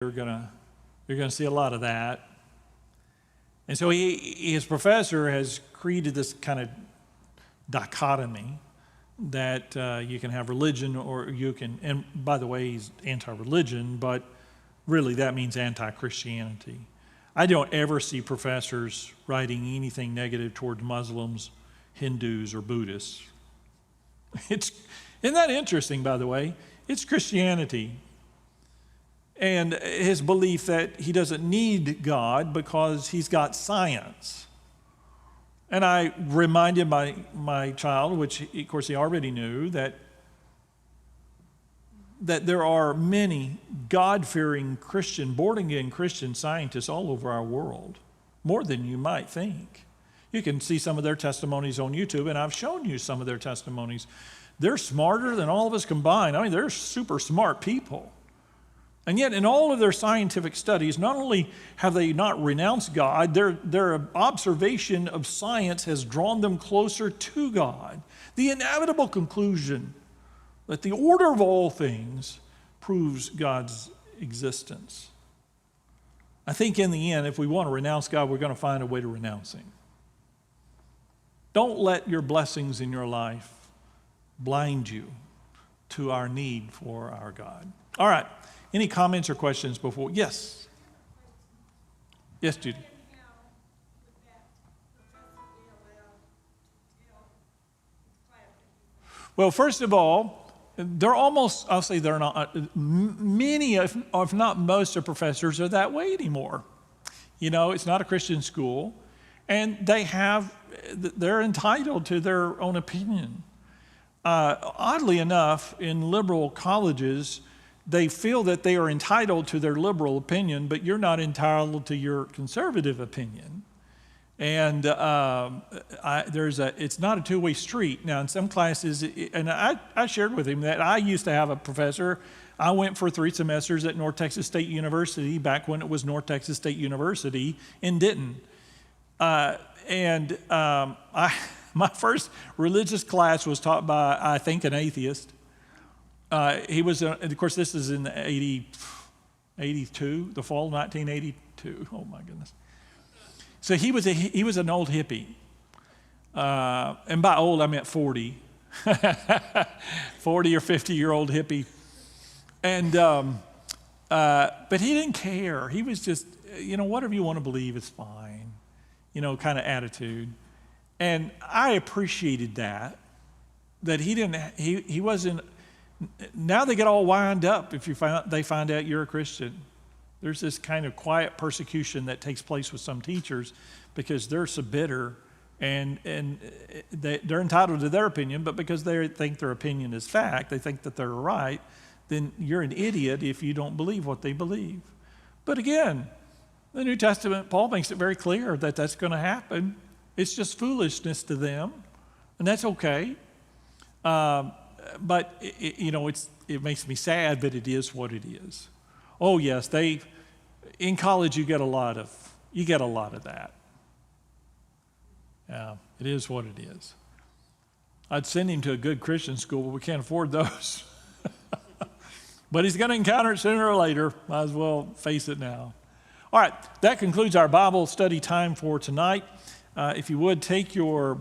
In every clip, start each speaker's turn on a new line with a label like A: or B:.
A: you're gonna see a lot of that. And so his professor has created this kind of dichotomy that you can have religion or you can, and by the way, he's anti-religion, but really that means anti-Christianity. I don't ever see professors writing anything negative toward Muslims, Hindus, or Buddhists. Isn't that interesting, by the way? It's Christianity. And his belief that he doesn't need God because he's got science. And I reminded my child, which of course he already knew, that there are many God-fearing Christian, born-again Christian scientists all over our world, more than you might think. You can see some of their testimonies on YouTube, and I've shown you some of their testimonies. They're smarter than all of us combined. I mean, they're super smart people. And yet, in all of their scientific studies, not only have they not renounced God, their observation of science has drawn them closer to God. The inevitable conclusion that the order of all things proves God's existence. I think in the end, if we want to renounce God, we're going to find a way to renounce Him. Don't let your blessings in your life blind you to our need for our God. All right. Any comments or questions before? Yes. Yes, Judy. Well, first of all, they're almost, I'll say they're not, many, if not most of professors are that way anymore. You know, it's not a Christian school, and they're entitled to their own opinion. Oddly enough, in liberal colleges, they feel that they are entitled to their liberal opinion, but you're not entitled to your conservative opinion. And it's not a two-way street. Now, in some classes, and I shared with him that I used to have a professor. I went for 3 semesters at North Texas State University back when it was North Texas State University in Denton. My first religious class was taught by, I think, an atheist. He was, of course, this is in 82, the fall of 1982. Oh my goodness! So he was an old hippie, and by old I meant 40, 40 or 50-year-old hippie, and but he didn't care. He was just, whatever you want to believe is fine, kind of attitude, and I appreciated that he wasn't. Now they get all wound up if they find out you're a Christian. There's this kind of quiet persecution that takes place with some teachers because they're so bitter and they're entitled to their opinion, but because they think their opinion is fact, they think that they're right, then you're an idiot if you don't believe what they believe. But again, the New Testament, Paul makes it very clear that that's going to happen. It's just foolishness to them, and that's okay. But it makes me sad, but it is what it is. Oh yes, in college you get a lot of that. Yeah, it is what it is. I'd send him to a good Christian school, but we can't afford those. But he's going to encounter it sooner or later. Might as well face it now. All right, that concludes our Bible study time for tonight. If you would take your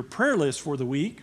A: prayer list for the week.